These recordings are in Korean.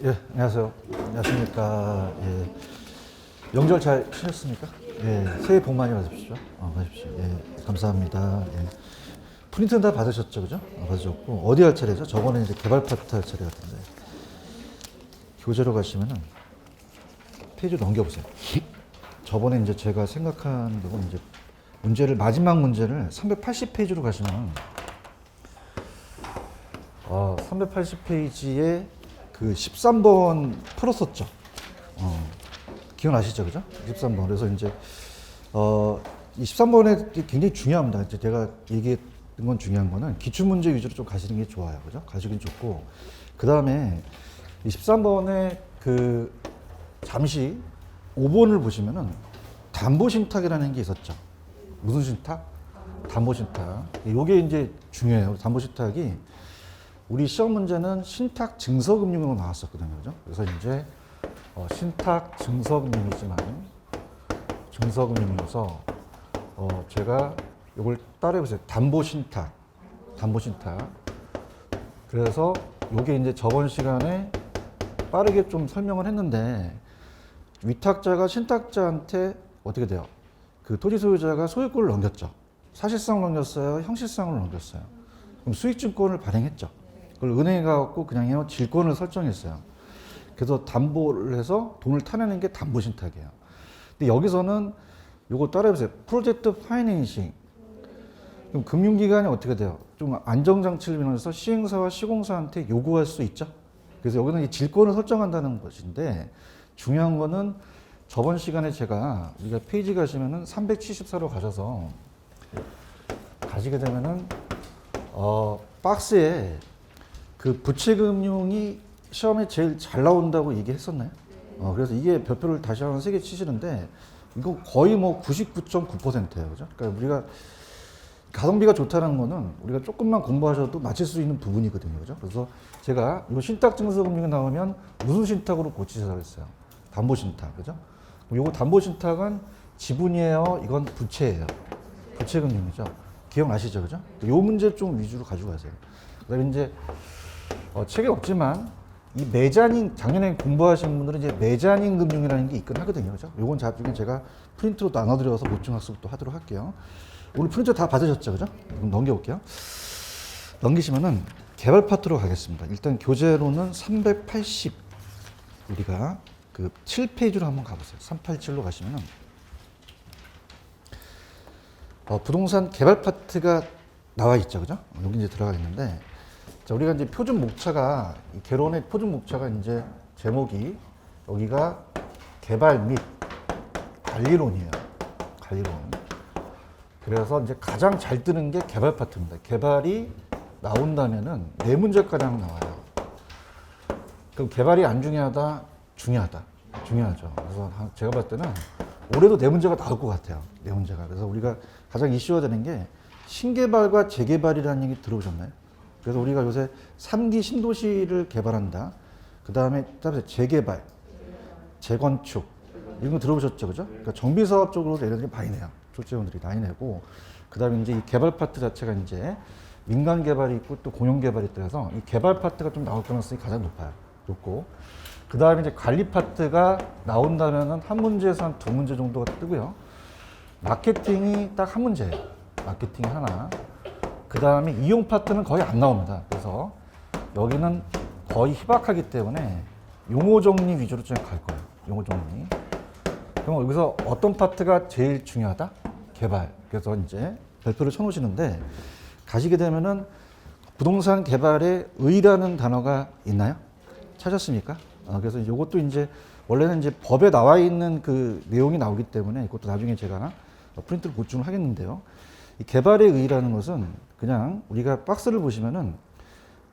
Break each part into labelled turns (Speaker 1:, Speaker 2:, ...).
Speaker 1: 예, 안녕하세요. 안녕하십니까. 예, 명절 잘 지냈습니까? 예, 새해 복 많이 받으십시오. 받으십시오. 예, 감사합니다. 예. 프린트는 다 받으셨죠, 그죠? 받으셨고, 어디 할 차례죠? 저번에 이제 개발 파트 할 차례 같은데. 교재로 가시면은 페이지 넘겨보세요. 저번에 이제 제가 생각한 거 이제 마지막 문제를 380페이지로 가시면, 380페이지에 그 13번 풀었었죠. 기억나시죠? 그죠? 13번. 그래서 이제, 이 13번에 굉장히 중요합니다. 이제 제가 얘기했던 건 중요한 거는 기출문제 위주로 좀 가시는 게 좋아요. 그죠? 가시긴 좋고. 그 다음에 이 13번에 잠시 5번을 보시면은 담보신탁이라는 게 있었죠. 무슨 신탁? 담보신탁. 요게 이제 중요해요. 담보신탁이 우리 시험 문제는 신탁 증서금융으로 나왔었거든요. 그죠? 그래서 이제 신탁 증서금융이지만 증서금융이어서 제가 이걸 따라해보세요. 담보신탁. 그래서 요게 이제 저번 시간에 빠르게 좀 설명을 했는데 위탁자가 신탁자한테 어떻게 돼요? 그 토지 소유자가 소유권을 넘겼죠. 사실상 넘겼어요? 형식상으로 넘겼어요? 그럼 수익증권을 발행했죠. 그걸 은행에 가갖고 그냥 질권을 설정했어요. 그래서 담보를 해서 돈을 타내는 게 담보신탁이에요. 근데 여기서는 요거 따라해보세요. 프로젝트 파이낸싱. 그럼 금융기관이 어떻게 돼요? 좀 안정장치를 위해서 시행사와 시공사한테 요구할 수 있죠. 그래서 여기는 이 질권을 설정한다는 것인데 중요한 거는 저번 시간에 우리가 페이지 가시면은 374로 가셔서 가시게 되면은 박스에 그 부채금융이 시험에 제일 잘 나온다고 얘기했었나요? 그래서 이게 별표를 다시 한번 3개 치시는데 이거 거의 뭐 99.9%예요. 그죠? 그러니까 우리가 가성비가 좋다는 거는 우리가 조금만 공부하셔도 맞힐 수 있는 부분이거든요. 그죠? 그래서 제가 이거 신탁증서금융이 나오면 무슨 신탁으로 고치셔서 했어요? 담보신탁. 그죠? 요거 담보신탁은 지분이에요? 이건 부채예요. 부채금융이죠. 기억나시죠? 그죠? 요 문제 좀 위주로 가지고 가세요. 그 다음에 이제 책에 없지만 이 매자닝 작년에 공부하신 분들은 이제 매자닝 금융이라는 게 있긴 하거든요. 그죠? 요건 나중에 제가 프린트로 나눠드려서 보충학습도 하도록 할게요. 오늘 프린트 다 받으셨죠? 그죠? 그럼 넘겨볼게요. 넘기시면은 개발 파트로 가겠습니다. 일단 교재로는 380 우리가 그 7페이지로 한번 가보세요. 387로 가시면은 부동산 개발 파트가 나와 있죠. 그죠? 여기 이제 들어가 있는데 자, 우리가 이제 표준 목차가 이 개론의 표준 목차가 이제 제목이 여기가 개발 및 관리론이에요. 관리론. 그래서 이제 가장 잘 뜨는 게 개발 파트입니다. 개발이 나온다면은 4문제가량 나와요. 그럼 개발이 안 중요하다? 중요하다. 중요하죠. 그래서 제가 봤을 때는 올해도 4문제가 나올 것 같아요. 4문제가. 그래서 우리가 가장 이슈화 되는 게 신개발과 재개발이라는 얘기 들어보셨나요? 그래서 우리가 요새 3기 신도시를 개발한다. 그 다음에 재개발, 재건축 이런 거 들어보셨죠, 그죠? 그러니까 정비사업 쪽으로 얘네들이 많이 내요. 출제원들이 많이 내고 그 다음에 이제 이 개발 파트 자체가 이제 민간 개발이 있고 또 공영 개발이 있다 해서 이 개발 파트가 좀 나올 가능성이 가장 높고 그 다음에 이제 관리 파트가 나온다면은 한 문제에서 한 2문제 정도가 뜨고요. 마케팅이 딱 한 문제예요. 마케팅 하나. 그 다음에 이용 파트는 거의 안 나옵니다. 그래서 여기는 거의 희박하기 때문에 용어 정리 위주로 좀 갈 거예요. 용어 정리. 그럼 여기서 어떤 파트가 제일 중요하다? 개발. 그래서 이제 별표를 쳐놓으시는데 가시게 되면은 부동산 개발에 의라는 단어가 있나요? 찾았습니까? 그래서 이것도 이제 원래는 이제 법에 나와 있는 그 내용이 나오기 때문에 이것도 나중에 제가 프린트를 보충을 하겠는데요. 이 개발의 의라는 것은 그냥 우리가 박스를 보시면은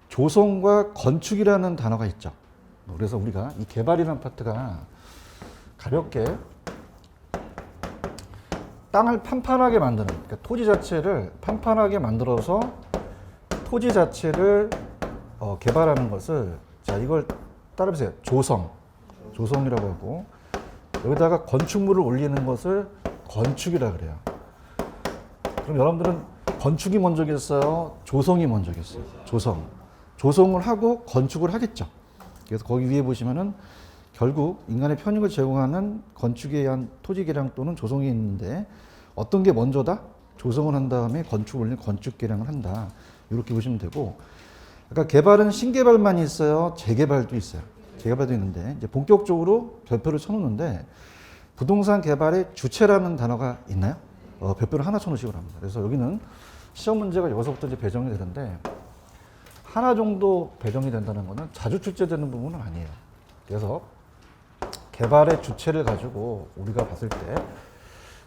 Speaker 1: 조성과 건축이라는 단어가 있죠. 그래서 우리가 이 개발이라는 파트가 가볍게 땅을 판판하게 만드는, 그러니까 토지 자체를 판판하게 만들어서 토지 자체를 개발하는 것을, 자, 이걸 따라해보세요. 조성이라고 하고, 여기다가 건축물을 올리는 것을 건축이라 그래요. 그럼 여러분들은 건축이 먼저겠어요? 조성이 먼저겠어요? 조성을 하고 건축을 하겠죠. 그래서 거기 위에 보시면은 결국 인간의 편익을 제공하는 건축에 의한 토지 개량 또는 조성이 있는데 어떤 게 먼저다? 조성을 한 다음에 건축을 올린 건축 개량을 한다. 이렇게 보시면 되고, 아까 개발은 신개발만 있어요, 재개발도 있어요. 재개발도 있는데 이제 본격적으로 별표를 쳐놓는데 부동산 개발의 주체라는 단어가 있나요? 별표를 하나 쳐놓으시기 바랍니다. 그래서 여기는 시험 문제가 여기서부터 이제 배정이 되는데 하나 정도 배정이 된다는 것은 자주 출제되는 부분은 아니에요. 그래서 개발의 주체를 가지고 우리가 봤을 때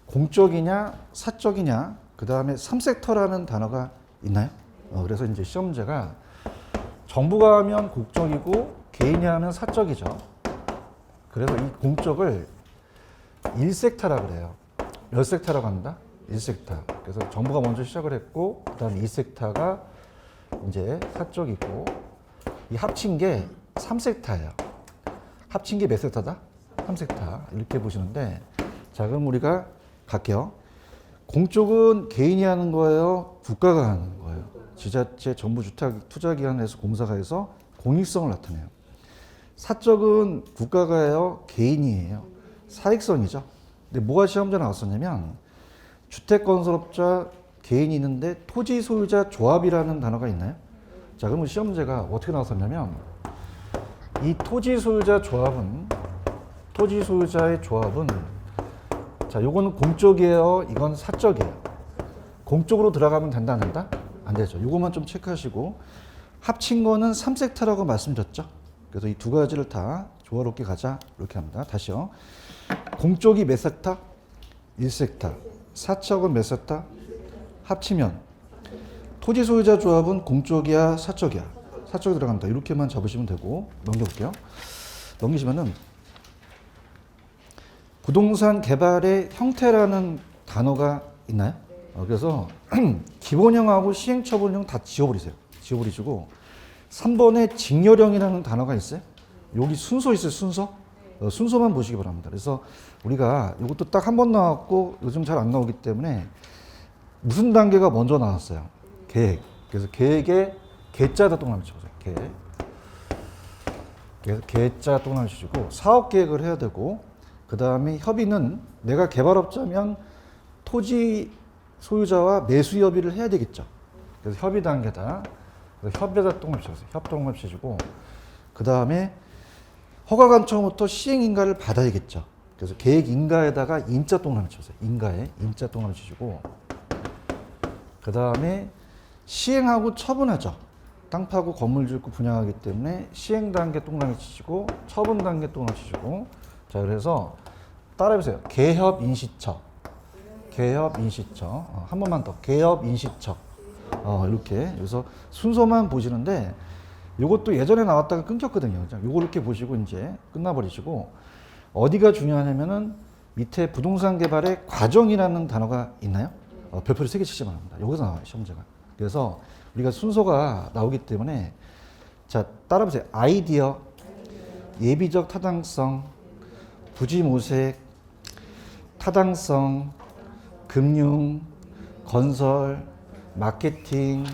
Speaker 1: 공적이냐 사적이냐 그 다음에 3섹터라는 단어가 있나요? 그래서 이제 시험 문제가 정부가 하면 공적이고 개인이 하면 사적이죠. 그래서 이 공적을 1섹터라 그래요. 몇 섹터라고 합니다? 1섹터. 그래서 정부가 먼저 시작을 했고 그 다음에 2섹터가 이제 사적이고 이 합친 게 3섹터예요. 합친 게 몇 섹터다? 3섹터. 이렇게 보시는데 자, 그럼 우리가 갈게요. 공적은 개인이 하는 거예요? 국가가 하는 거예요? 지자체, 정부, 주택, 투자기관에서 공사가 해서 공익성을 나타내요. 사적은 국가가 해요? 개인이에요? 사익성이죠. 근데 뭐가 시험지에 나왔었냐면 주택건설업자 개인이 있는데 토지 소유자 조합이라는 단어가 있나요? 자, 그러면 시험 문제가 어떻게 나왔었냐면 이 토지 소유자 조합은 토지 소유자의 조합은 자, 요거는 공적이에요? 이건 사적이에요? 공적으로 들어가면 된다 안 된다? 안 되죠. 요것만 좀 체크하시고 합친 거는 3섹터라고 말씀드렸죠. 그래서 이 두 가지를 다 조화롭게 가자 이렇게 합니다. 다시요. 공적이 몇 섹터? 1섹터. 사적은 몇 섹터? 합치면 토지 소유자 조합은 공적이야 사적이야? 사적이 들어간다. 이렇게만 잡으시면 되고 넘겨볼게요. 넘기시면은 부동산 개발의 형태라는 단어가 있나요? 그래서 기본형하고 시행처분형 다 지워버리세요. 지워버리시고 3번에 직렬형이라는 단어가 있어요. 여기 순서 있어요. 순서. 순서만 보시기 바랍니다. 그래서 우리가 이것도 딱 한 번 나왔고 요즘 잘 안 나오기 때문에 무슨 단계가 먼저 나왔어요? 계획. 그래서 계획에 개자에다 동그라미 쳐보세요. 계획. 그래서 개자 동그라미 치시고 사업 계획을 해야 되고 그 다음에 협의는 내가 개발업자면 토지 소유자와 매수 협의를 해야 되겠죠. 그래서 협의 단계다. 그래서 협의에다 동그라미 쳐보세요. 협 동그라미 치시고 그 다음에 허가관 처음부터 시행인가를 받아야겠죠. 그래서 계획인가에다가 인자 동그라미 쳐보세요. 인가에 인자 동그라미 치시고 그 다음에 시행하고 처분하죠. 땅 파고 건물 짓고 분양하기 때문에 시행 단계 동그라미 치시고 처분 단계 동그라미 치시고 자, 그래서 따라해보세요. 개협 인시처. 개협 인시처. 한 번만 더. 개협 인시처. 이렇게. 그래서 순서만 보시는데 요것도 예전에 나왔다가 끊겼거든요. 요거 이렇게 보시고 이제 끝나버리시고 어디가 중요하냐면은 밑에 부동산 개발의 과정이라는 단어가 있나요? 별표를 3개 치시기 바랍니다. 여기서 나와요, 시험제가. 그래서 우리가 순서가 나오기 때문에 자, 따라보세요. 아이디어, 예비적 타당성, 부지모색, 타당성, 금융, 건설, 마케팅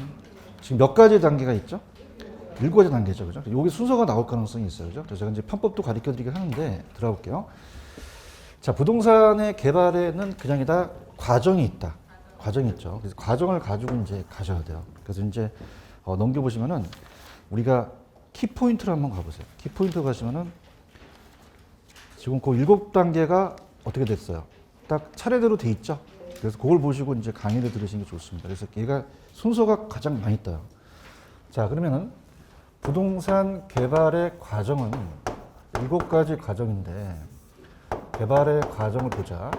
Speaker 1: 지금 몇 가지 단계가 있죠? 7가지 단계죠. 그죠? 여기 순서가 나올 가능성이 있어요. 그죠? 그래서 제가 이제 편법도 가르쳐 드리긴 하는데 들어가 볼게요. 자, 부동산의 개발에는 그냥 다 과정이 있다. 과정이 있죠. 그래서 과정을 가지고 이제 가셔야 돼요. 그래서 이제 넘겨보시면은 우리가 키포인트를 한번 가보세요. 키포인트 가시면은 지금 그 7단계가 어떻게 됐어요? 딱 차례대로 돼 있죠? 그래서 그걸 보시고 이제 강의를 들으시는 게 좋습니다. 그래서 얘가 순서가 가장 많이 떠요. 자, 그러면은 부동산 개발의 과정은 7가지 과정인데 개발의 과정을 보자.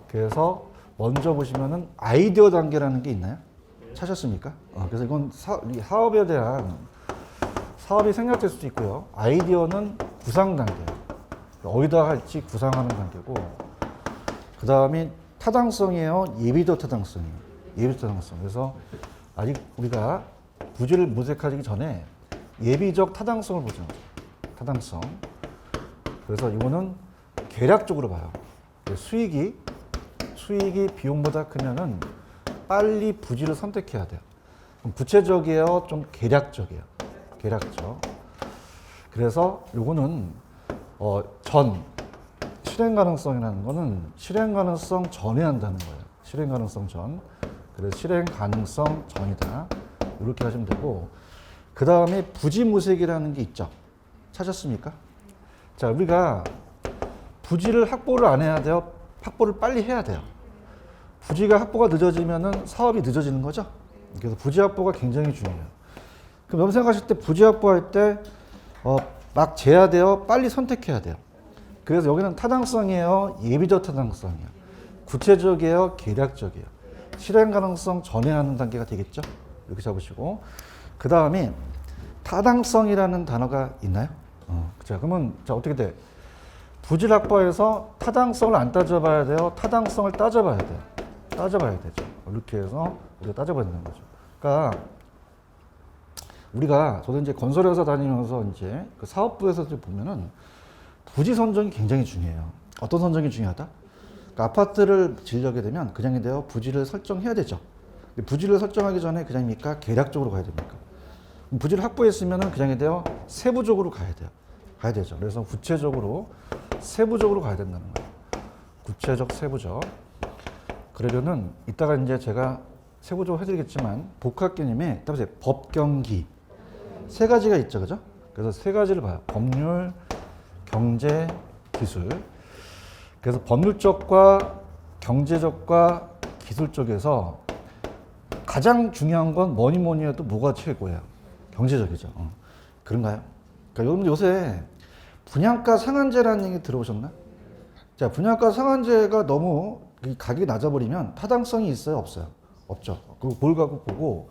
Speaker 1: 그래서 먼저 보시면은 아이디어 단계라는 게 있나요? 찾았습니까? 그래서 이건 사업에 대한 사업이 생략될 수도 있고요. 아이디어는 구상 단계예요. 어디다 할지 구상하는 단계고 그 다음에 타당성이에요. 예비적 타당성이에요. 예비적 타당성. 그래서 아직 우리가 부지를 모색하기 전에 예비적 타당성을 보죠. 타당성. 그래서 이거는 계략적으로 봐요. 수익이 비용보다 크면은 빨리 부지를 선택해야 돼요. 그럼 구체적이에요? 좀 계략적이에요? 계략적. 그래서 요거는 실행 가능성이라는 거는 실행 가능성 전에 한다는 거예요. 실행 가능성 전. 그래서 실행 가능성 전이다. 이렇게 하시면 되고, 그 다음에 부지무색이라는 게 있죠. 찾았습니까? 자, 우리가 부지를 확보를 안 해야 돼요? 확보를 빨리 해야 돼요. 부지가 확보가 늦어지면은 사업이 늦어지는 거죠. 그래서 부지 확보가 굉장히 중요해요. 그럼 여러분 생각하실 때 부지 확보할 때 막 재야 돼요? 빨리 선택해야 돼요. 그래서 여기는 타당성이에요? 예비적 타당성이에요? 구체적이에요? 계략적이에요? 실행 가능성 전에 하는 단계가 되겠죠? 이렇게 잡으시고, 그 다음에 타당성이라는 단어가 있나요? 자, 그러면 자 어떻게 돼? 부지 확보에서 타당성을 안 따져봐야 돼요? 타당성을 따져봐야 돼요? 따져봐야 되죠. 이렇게 해서 우리가 따져봐야 되는 거죠. 그러니까 우리가 저도 이제 건설회사 다니면서 이제 그 사업부에서 보면은 부지 선정이 굉장히 중요해요. 어떤 선정이 중요하다? 그러니까 아파트를 지으려게 되면 그냥이 돼요. 부지를 설정해야 되죠. 근데 부지를 설정하기 전에 그냥입니까? 계략적으로 가야 됩니까? 부지를 확보했으면은 그냥이 돼요. 세부적으로 가야 돼요. 가야 되죠. 그래서 구체적으로 세부적으로 가야 된다는 거예요. 구체적, 세부적. 그러려는 이따가 이제 제가 세부적으로 해드리겠지만 복합 개념에 따라서 법경기 세 가지가 있죠, 그죠? 그래서 세 가지를 봐요. 법률, 경제, 기술. 그래서 법률적과 경제적과 기술적에서 가장 중요한 건 뭐니 뭐니 해도 뭐가 최고예요? 경제적이죠. 그런가요? 그러니까 여러분 요새 분양가 상한제라는 얘기 들어보셨나? 자, 분양가 상한제가 너무 가격이 낮아버리면 타당성이 있어요? 없어요? 없죠. 그거 뭘 갖고 보고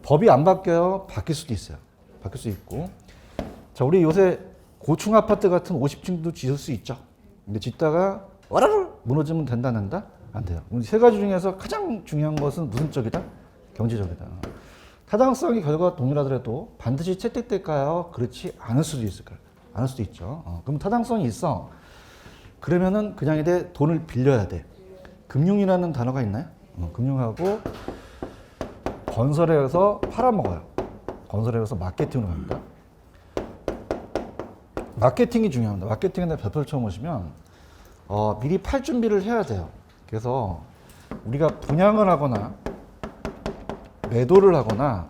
Speaker 1: 법이 안 바뀌어요? 바뀔 수도 있어요. 바뀔 수 있고. 자, 우리 요새 고층 아파트 같은 50층도 지을 수 있죠. 근데 짓다가 와라르 무너지면 된다, 안 된다? 안 돼요. 세 가지 중에서 가장 중요한 것은 무슨 쪽이다? 경제적이다. 타당성이 결과가 동일하더라도 반드시 채택될까요? 그렇지 않을 수도 있을까요? 않을 수도 있죠. 그럼 타당성이 있어. 그러면은 그냥 이제 돈을 빌려야 돼. 금융이라는 단어가 있나요? 금융하고 건설회에서 팔아먹어요. 건설회에서 마케팅으로 갑니다. 마케팅이 중요합니다. 마케팅에 별표를 쳐놓으시면 미리 팔 준비를 해야 돼요. 그래서 우리가 분양을 하거나 매도를 하거나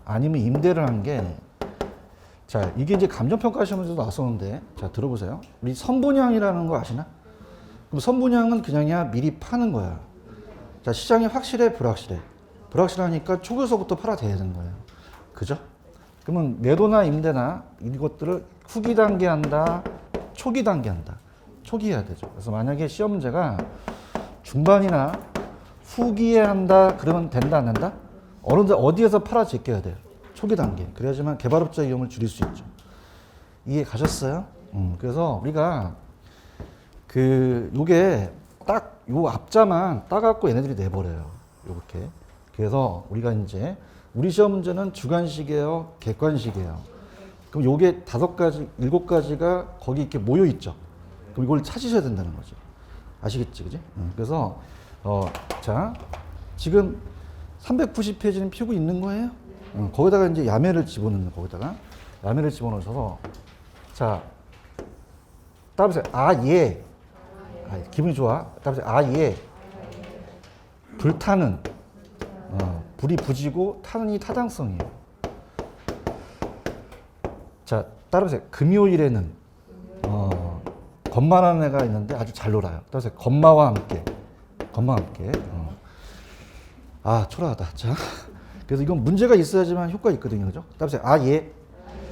Speaker 1: 아니면 임대를 한 게, 자, 이게 이제 감정평가 시험에서도 나왔었는데, 자, 들어보세요. 우리 선분양이라는 거 아시나? 그럼 선분양은 그냥이야 미리 파는 거야. 자, 시장이 확실해, 불확실해? 불확실하니까 초기서부터 팔아대야 되는 거예요. 그죠? 그러면 매도나 임대나 이것들을 후기 단계 한다, 초기 단계 한다. 초기 해야 되죠. 그래서 만약에 시험 문제가 중반이나 후기에 한다, 그러면 된다, 안 된다? 어디에서 팔아 제껴야 돼요? 초기 단계. 그래야지만 개발업자 위험을 줄일 수 있죠. 이해 가셨어요? 그래서 우리가 요게 딱 요 앞자만 따갖고 얘네들이 내버려요. 요렇게. 그래서 우리가 이제 우리 시험 문제는 주관식이에요, 객관식이에요. 그럼 요게 5가지, 7가지가 거기 이렇게 모여 있죠. 그럼 이걸 찾으셔야 된다는 거죠. 아시겠지, 그지? 그래서 자, 지금 390페이지는 피고 있는 거예요. 거기다가 이제 야매를 집어넣는 거기다가 야매를 집어넣어서, 자, 따라보세요. 예. 기분이 좋아. 따라보세요. 예. 불타는, 불이 부지고 타는이 타당성이에요. 자, 따라보세요. 금요일에는 건마라는 애가 있는데 아주 잘 놀아요. 따라서 건마와 함께. 초라하다. 자, 그래서 이건 문제가 있어야지만 효과 있거든요, 그죠? 따라서 예.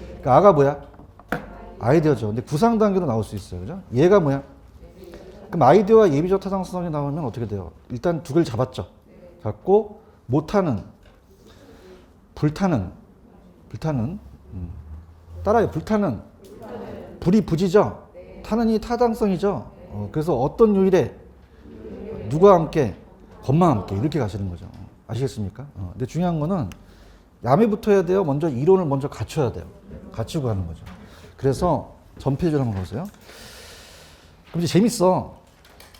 Speaker 1: 그러니까 아가 뭐야? 아이디어죠. 근데 구상 단계로 나올 수 있어요, 그죠? 얘가 뭐야? 그럼 아이디어와 예비적 타당성이 나오면 어떻게 돼요? 일단 두 개를 잡았죠. 잡고 못하는, 불타는. 따라요. 불타는. 불이 부지죠. 타는이 타당성이죠. 그래서 어떤 요일에 누구와 함께, 건마와 함께 이렇게 가시는 거죠. 아시겠습니까? 근데 중요한 거는 야매부터 해야 돼요. 먼저 이론을 먼저 갖춰야 돼요. 갖추고 하는 거죠. 그래서 전 페이지를 한번 보세요. 그럼 이제 재밌어.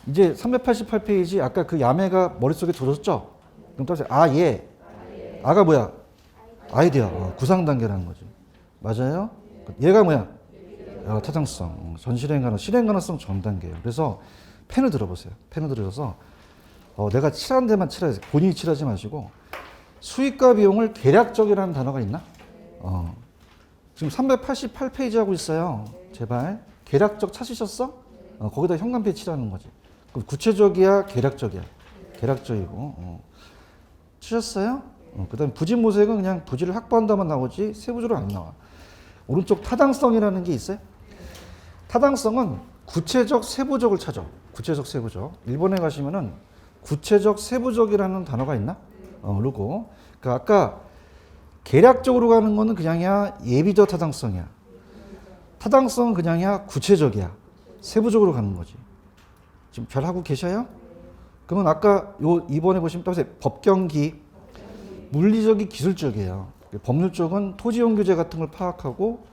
Speaker 1: 이제 388페이지 아까 그 야매가 머릿속에 들었죠? 그럼 따라서 예. 아가 뭐야? 아이디어. 구상 단계라는 거죠. 맞아요? 얘가 뭐야? 타당성, 전실행 가능, 실행 가능성 전 단계예요. 그래서 펜을 들어보세요. 펜을 들어서 내가 칠한 데만 칠하지, 본인이 칠하지 마시고 수익과 비용을 계략적이라는 단어가 있나? 지금 388페이지 하고 있어요. 제발 계략적 찾으셨어? 거기다 현관페 칠하는 거지. 그럼 구체적이야, 계략적이야? 계략적이고. 치셨어요? 그다음 부지모색은 그냥 부지를 확보한다만 나오지 세부적으로 안 나와. 오른쪽 타당성이라는 게 있어요. 타당성은 구체적, 세부적을 찾아. 구체적, 세부적. 일본에 가시면은 구체적, 세부적이라는 단어가 있나? 그리고 아까 계략적으로 가는 거는 그냥이야 예비적 타당성이야. 타당성은 그냥이야 구체적이야. 세부적으로 가는 거지. 지금 잘 하고 계셔요? 그러면 아까 요 2번에 보시면 법경기, 물리적이 기술적이에요. 법률 쪽은 토지용 규제 같은 걸 파악하고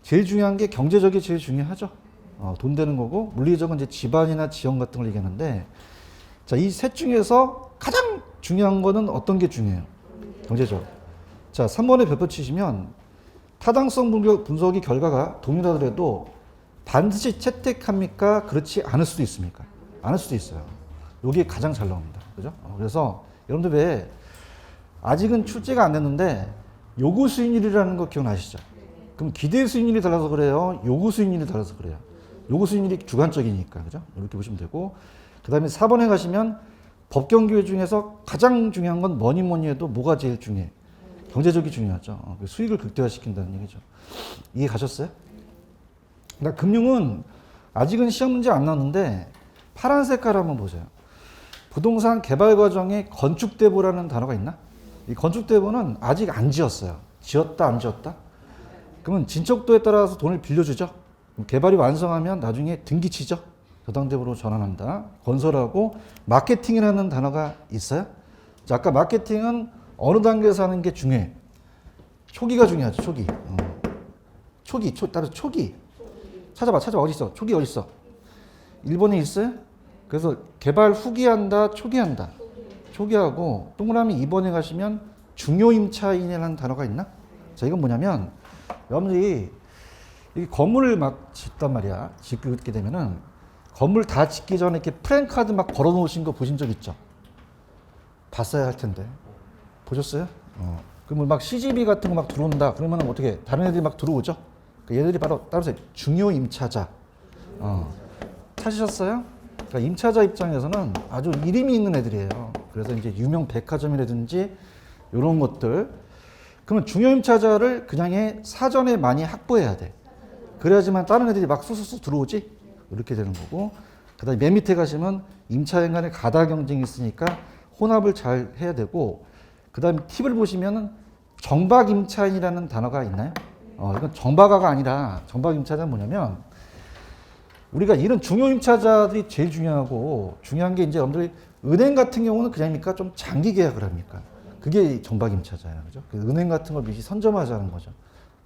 Speaker 1: 제일 중요한 게 경제적이 제일 중요하죠. 돈 되는 거고 물리적은 이제 집안이나 지형 같은 걸 얘기하는데 자, 이 셋 중에서 가장 중요한 거는 어떤 게 중요해요? 경제적. 자, 3번에 별표 치시면 타당성 분석이 결과가 동일하더라도 반드시 채택합니까? 그렇지 않을 수도 있습니까? 않을 수도 있어요. 여기 가장 잘 나옵니다. 그죠? 그래서 여러분들 왜 아직은 출제가 안 됐는데 요구 수익률이라는 거 기억나시죠? 그럼 기대 수익률이 달라서 그래요? 요구 수익률이 달라서 그래요? 요구 수익률이 주관적이니까. 그죠? 이렇게 보시면 되고 그 다음에 4번에 가시면 법경규 중에서 가장 중요한 건 뭐니 해도 뭐가 제일 중요해? 경제적이 중요하죠. 수익을 극대화시킨다는 얘기죠. 이해 가셨어요? 그러니까 금융은 아직은 시험 문제 안 나왔는데 파란 색깔 한번 보세요. 부동산 개발 과정에 건축대보라는 단어가 있나? 이 건축대보는 아직 안 지었어요. 지었다 안 지었다? 그러면 진척도에 따라서 돈을 빌려주죠. 개발이 완성하면 나중에 등기치죠. 저당대보로 전환한다. 건설하고 마케팅이라는 단어가 있어요. 자, 아까 마케팅은 어느 단계에서 하는 게 중요해? 초기가 중요하죠. 초기. 따라서 초기. 찾아봐. 어디 있어? 초기 어디 있어? 일본에 있어요? 그래서 개발 후기한다, 초기한다. 초기하고 동그라미 2번에 가시면 중요임차인이라는 단어가 있나? 자, 이건 뭐냐면 여러분들이 이 건물을 막 짓단 말이야. 짓게 되면은 건물 다 짓기 전에 이렇게 프랜카드 막 걸어 놓으신 거 보신 적 있죠? 봤어야 할 텐데. 보셨어요? 그러면 막 CGV 같은 거 막 들어온다. 그러면 어떻게 다른 애들이 막 들어오죠? 얘들이 바로 따라서 중요 임차자. 찾으셨어요? 그러니까 임차자 입장에서는 아주 이름이 있는 애들이에요. 그래서 이제 유명 백화점이라든지 이런 것들. 그러면 중요 임차자를 그냥 사전에 많이 확보해야 돼. 그래야지만 다른 애들이 막 쑥쑥 들어오지. 이렇게 되는 거고. 그다음에 맨 밑에 가시면 임차인 간의 가다 경쟁이 있으니까 혼합을 잘 해야 되고. 그다음에 팁을 보시면은 정박 임차인이라는 단어가 있나요? 이건 정박아가 아니라 정박 임차자는 뭐냐면 우리가 이런 중요 임차자들이 제일 중요하고 중요한 게 이제 여러분들이 은행 같은 경우는 그냥입니까? 좀 장기 계약을 합니까? 그게 정박 임차자예요. 그죠? 그 은행 같은 걸 미리 선점하자는 거죠.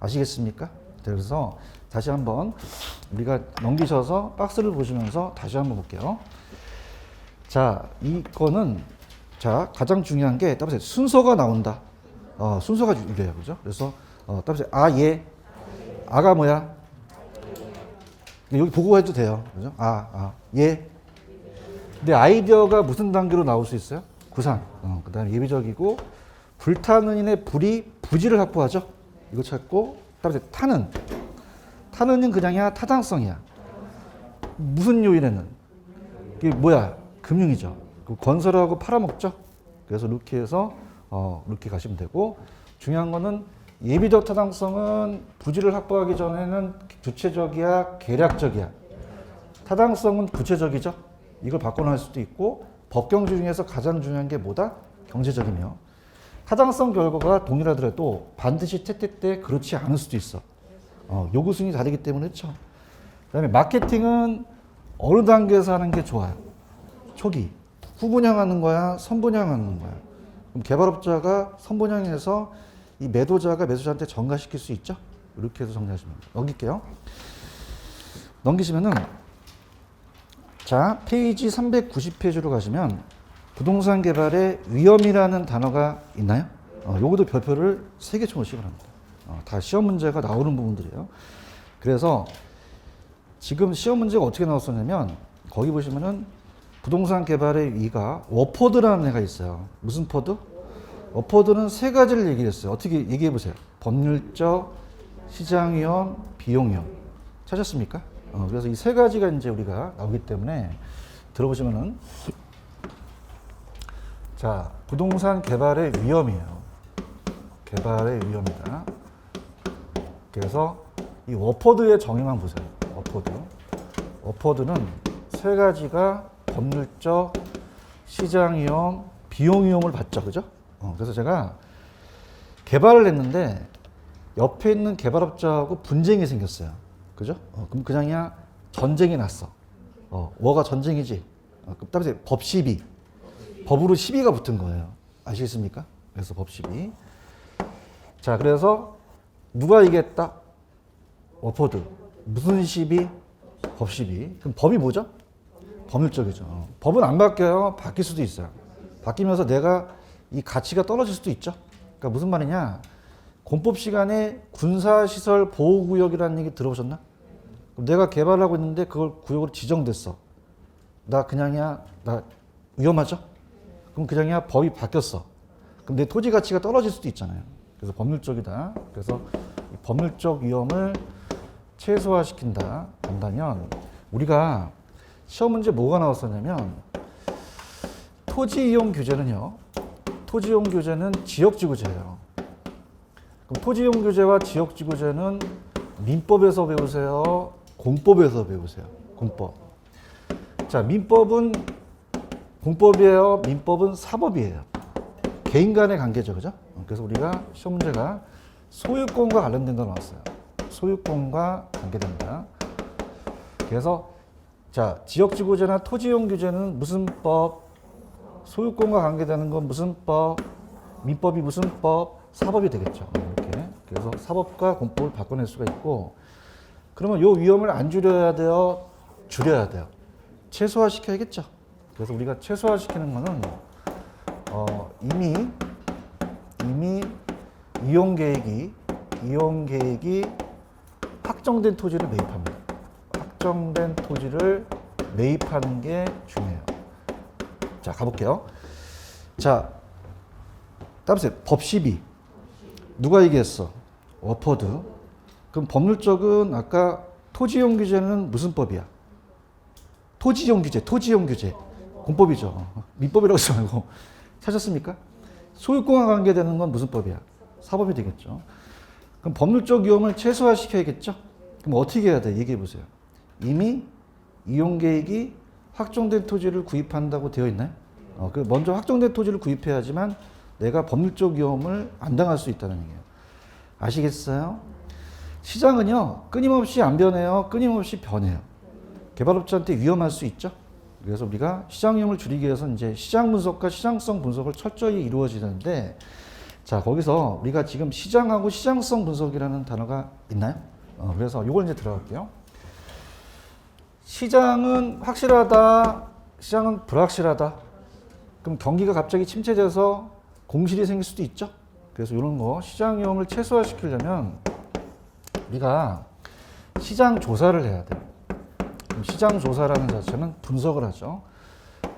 Speaker 1: 아시겠습니까? 그래서 다시 한번 우리가 넘기셔서 박스를 보시면서 다시 한번 볼게요. 자, 이거는 자, 가장 중요한 게 따라서 순서가 나온다. 순서가 유리해요. 그죠? 그래서 따라서 얘. 아가 뭐야? 여기 보고 해도 돼요. 그죠? 얘. 근데 아이디어가 무슨 단계로 나올 수 있어요? 구상. 그 다음에 예비적이고, 불타는 인의 부지를 확보하죠. 이거 찾고, 따라서 타는. 타는은 그냥이야, 타당성이야. 무슨 요인에는? 이게 뭐야? 금융이죠. 건설하고 팔아먹죠. 그래서 이렇게 해서 이렇게 가시면 되고, 중요한 거는 예비적 타당성은 부지를 확보하기 전에는 주체적이야, 계략적이야. 타당성은 구체적이죠. 이걸 바꿔놓을 수도 있고, 법경주 중에서 가장 중요한 게 뭐다? 경제적이며. 타당성 결과가 동일하더라도 반드시 채택 때 그렇지 않을 수도 있어. 요구 수준이 다르기 때문에 그렇죠. 그다음에 마케팅은 어느 단계에서 하는 게 좋아요? 초기. 후분양하는 거야? 선분양하는 거야? 그럼 개발업자가 선분양해서 이 매도자가 매수자한테 전가시킬 수 있죠? 이렇게 해서 정리하시면 돼요. 넘길게요. 넘기시면은 자, 페이지 390페이지로 가시면 부동산 개발의 위험이라는 단어가 있나요? 요것도 별표를 3개 쳐놓으시기 바랍니다. 다 시험 문제가 나오는 부분들이에요. 그래서 지금 시험 문제가 어떻게 나왔었냐면 거기 보시면은 부동산 개발의 위가 워포드라는 애가 있어요. 무슨 포드? 워포드는 세 가지를 얘기했어요. 어떻게 얘기해 보세요. 법률적, 시장 위험, 비용 위험. 찾았습니까? 그래서 이 세 가지가 이제 우리가 나오기 때문에 들어보시면은 자, 부동산 개발의 위험이에요. 개발의 위험이다. 그래서 이 워포드의 정의만 보세요. 워포드는 세 가지가 법률적, 시장 위험, 비용 위험을 받죠. 그죠? 그래서 제가 개발을 했는데 옆에 있는 개발업자하고 분쟁이 생겼어요. 그죠? 그럼 그냥이야 전쟁이 났어. 워가 전쟁이지. 그다음에 법 시비. 법으로 시비가 붙은 거예요. 아시겠습니까? 그래서 법 시비. 자, 그래서 누가 이겼다? 워포드. 무슨 시비? 법 시비. 그럼 법이 뭐죠? 법률적이죠. 법은 안 바뀌어요. 바뀔 수도 있어요. 바뀌면서 내가 이 가치가 떨어질 수도 있죠. 그러니까 무슨 말이냐? 공법 시간에 군사시설 보호구역이라는 얘기 들어보셨나? 그럼 내가 개발하고 있는데 그걸 구역으로 지정됐어. 나 그냥이야, 나 위험하죠? 그럼 그냥이야 법이 바뀌었어. 그럼 내 토지 가치가 떨어질 수도 있잖아요. 그래서 법률적이다. 그래서 이 법률적 위험을 최소화시킨다 한다면 우리가 시험 문제 뭐가 나왔었냐면 토지 이용 규제는요. 토지 이용 규제는 지역지구제예요. 그럼 토지 이용 규제와 지역지구제는 민법에서 배우세요? 공법에서 배우세요? 공법. 자, 민법은 공법이에요? 민법은 사법이에요. 개인 간의 관계죠. 그죠? 그래서 우리가 시험 문제가 소유권과 관련된 거 나왔어요. 소유권과 관계된다. 그래서 자, 지역지구제나 토지이용 규제는 무슨 법? 소유권과 관계되는 건 무슨 법? 민법이 무슨 법? 사법이 되겠죠. 이렇게. 그래서 사법과 공법을 바꿔낼 수가 있고 그러면 이 위험을 안 줄여야 돼요? 줄여야 돼요. 최소화시켜야겠죠. 그래서 우리가 최소화시키는 거는 이미 이용 계획이 확정된 토지를 매입합니다. 확정된 토지를 매입하는 게 중요해요. 자, 가볼게요. 자, 다음에 법 시비. 누가 얘기했어? 워포드. 그럼 법률적은 아까 토지이용 규제는 무슨 법이야? 토지이용 규제. 공법이죠. 민법이라고 하지 말고. 찾았습니까? 소유권과 관계되는 건 무슨 법이야? 사법이 되겠죠. 그럼 법률적 위험을 최소화시켜야겠죠? 그럼 어떻게 해야 돼? 얘기해 보세요. 이미 이용 계획이 확정된 토지를 구입한다고 되어 있나요? 먼저 확정된 토지를 구입해야지만 내가 법률적 위험을 안 당할 수 있다는 얘기예요. 아시겠어요? 시장은요, 끊임없이 안 변해요. 끊임없이 변해요. 개발업자한테 위험할 수 있죠? 그래서 우리가 시장 위험을 줄이기 위해서 이제 시장 분석과 시장성 분석을 철저히 이루어지는데, 자, 거기서 우리가 지금 시장하고 시장성 분석이라는 단어가 있나요? 그래서 이걸 이제 들어갈게요. 시장은 확실하다, 시장은 불확실하다. 그럼 경기가 갑자기 침체돼서 공실이 생길 수도 있죠? 그래서 이런 거 시장 위험을 최소화시키려면 우리가 시장 조사를 해야 돼요. 시장 조사라는 자체는 분석을 하죠.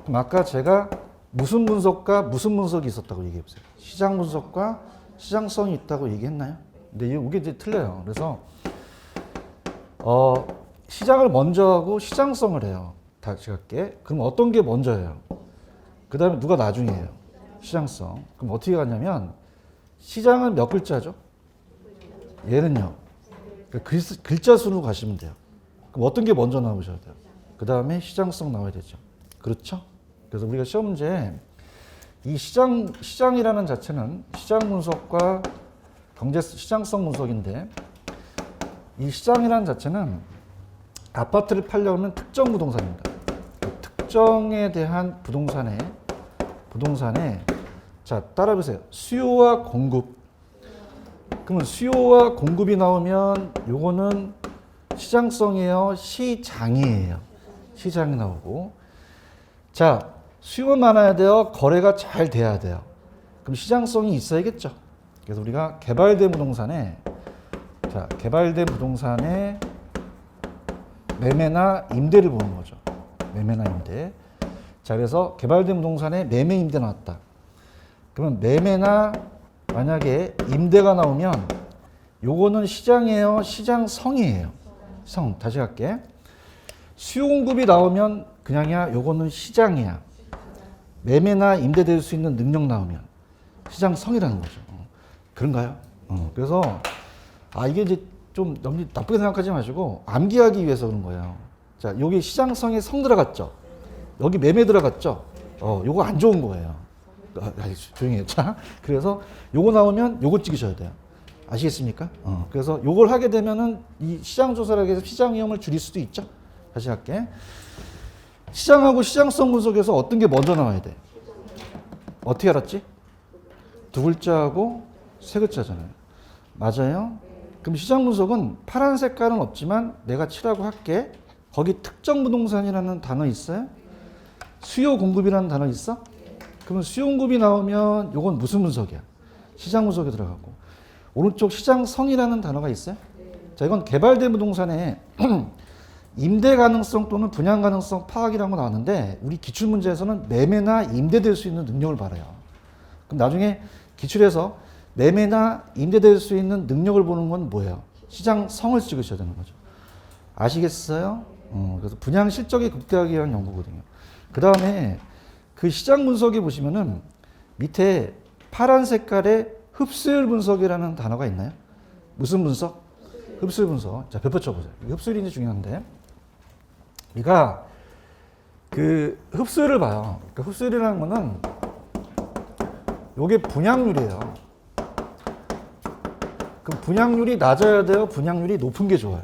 Speaker 1: 그럼 아까 제가 무슨 분석과 무슨 분석이 있었다고 얘기해 보세요. 시장 분석과 시장성이 있다고 얘기했나요? 근데 이게 이제 틀려요. 그래서 시장을 먼저 하고 시장성을 해요. 다시 갈게. 그럼 어떤 게 먼저예요? 그 다음에 누가 나중이에요? 시장성. 그럼 어떻게 가냐면 시장은 몇 글자죠? 얘는요. 글자 수로 가시면 돼요. 그럼 어떤 게 먼저 나오셔야 돼요? 그 다음에 시장성 나와야 되죠. 그렇죠? 그래서 우리가 시험 문제에 이 시장이라는 자체는 시장 분석과 시장성 분석인데 이 시장이라는 자체는 아파트를 팔려면 특정 부동산입니다. 특정에 대한 부동산에 자, 따라해보세요. 수요와 공급. 그러면 수요와 공급이 나오면 요거는 시장성이에요? 시장이에요? 시장이 나오고. 자, 수요가 많아야 돼요? 거래가 잘 돼야 돼요? 그럼 시장성이 있어야겠죠? 그래서 우리가 개발된 부동산에 자, 개발된 부동산의 매매나 임대를 보는 거죠. 매매나 임대. 자, 그래서 개발된 부동산에 매매 임대 나왔다. 그러면 매매나 만약에 임대가 나오면 요거는 시장이에요, 시장성이에요. 성. 다시 할게. 수요 공급이 나오면 그냥이야, 요거는 시장이야. 매매나 임대될 수 있는 능력 나오면 시장성이라는 거죠. 그런가요? 그래서 이게 이제 좀 너무 나쁘게 생각하지 마시고 암기하기 위해서 그런 거예요. 자, 여기 시장성에 성 들어갔죠. 여기 매매 들어갔죠. 요거 안 좋은 거예요. 조용히 해. 자, 그래서 요거 나오면 요거 찍으셔야 돼요. 아시겠습니까? 그래서 요걸 하게 되면은 이 시장 조사를 하게 해서 시장 위험을 줄일 수도 있죠. 다시 할게. 시장하고 시장성 분석에서 어떤 게 먼저 나와야 돼? 어떻게 알았지? 두 글자하고 세 글자잖아요. 맞아요? 그럼 시장 분석은 파란 색깔은 없지만 내가 칠하고 할게. 거기 특정 부동산이라는 단어 있어요? 수요 공급이라는 단어 있어? 그러면 수요 공급이 나오면 이건 무슨 분석이야? 시장 분석에 들어가고. 오른쪽 시장성이라는 단어가 있어요? 자, 이건 개발된 부동산에 임대 가능성 또는 분양 가능성 파악이라는 거 나왔는데 우리 기출 문제에서는 매매나 임대될 수 있는 능력을 말해요. 그럼 나중에 기출에서 매매나 임대될 수 있는 능력을 보는 건 뭐예요? 시장성을 찍으셔야 되는 거죠. 아시겠어요? 그래서 분양 실적이 극대화하기 위한 연구거든요. 그 다음에 그 시장 분석에 보시면은 밑에 파란 색깔의 흡수율 분석이라는 단어가 있나요? 무슨 분석? 흡수율 분석. 자, 별표 쳐보세요. 흡수율이 이제 중요한데. 우리가 그 흡수율을 봐요. 그 흡수율이라는 거는 요게 분양률이에요. 그럼 분양률이 낮아야 돼요? 분양률이 높은 게 좋아요?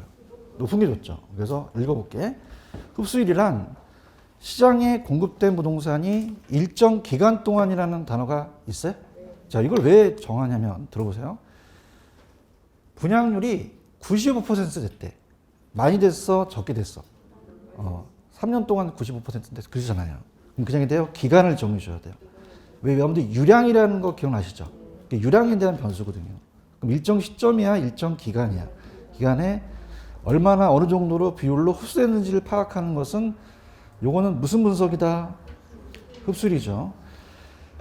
Speaker 1: 높은 게 좋죠. 그래서 읽어볼게. 흡수율이란 시장에 공급된 부동산이 일정 기간 동안이라는 단어가 있어요? 자, 이걸 왜 정하냐면 들어보세요. 분양률이 95% 됐대. 많이 됐어? 적게 됐어? 3년 동안 95%인데 그러잖아요. 그럼 그냥 돼요? 기간을 정해 줘야 돼요. 왜 여러분들 유량이라는 거 기억나시죠? 유량에 대한 변수거든요. 그럼 일정 시점이야, 일정 기간이야. 기간에 얼마나 어느 정도로 비율로 흡수했는지를 파악하는 것은 요거는 무슨 분석이다? 흡수율이죠.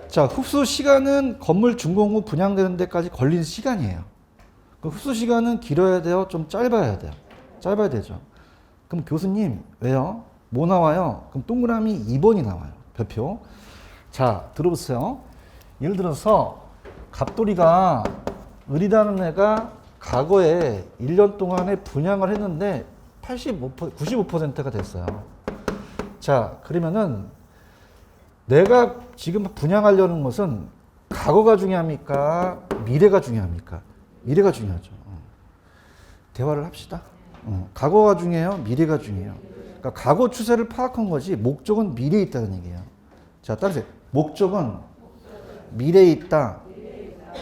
Speaker 1: 자, 흡수 시간은 건물 준공 후 분양되는 데까지 걸린 시간이에요. 그 흡수 시간은 길어야 돼요? 좀 짧아야 돼요? 짧아야 되죠. 그럼 교수님, 왜요? 뭐 나와요? 그럼 동그라미 2번이 나와요. 별표. 자, 들어보세요. 예를 들어서 갑돌이가 을이라는 애가 과거에 1년 동안에 분양을 했는데 95%가 됐어요. 자, 그러면은 내가 지금 분양하려는 것은 과거가 중요합니까? 미래가 중요합니까? 미래가 중요하죠. 대화를 합시다. 과거가 중요해요? 미래가 중요해요? 그러니까 과거 추세를 파악한 거지 목적은 미래에 있다는 얘기예요. 자, 따라서 목적은 미래에 있다.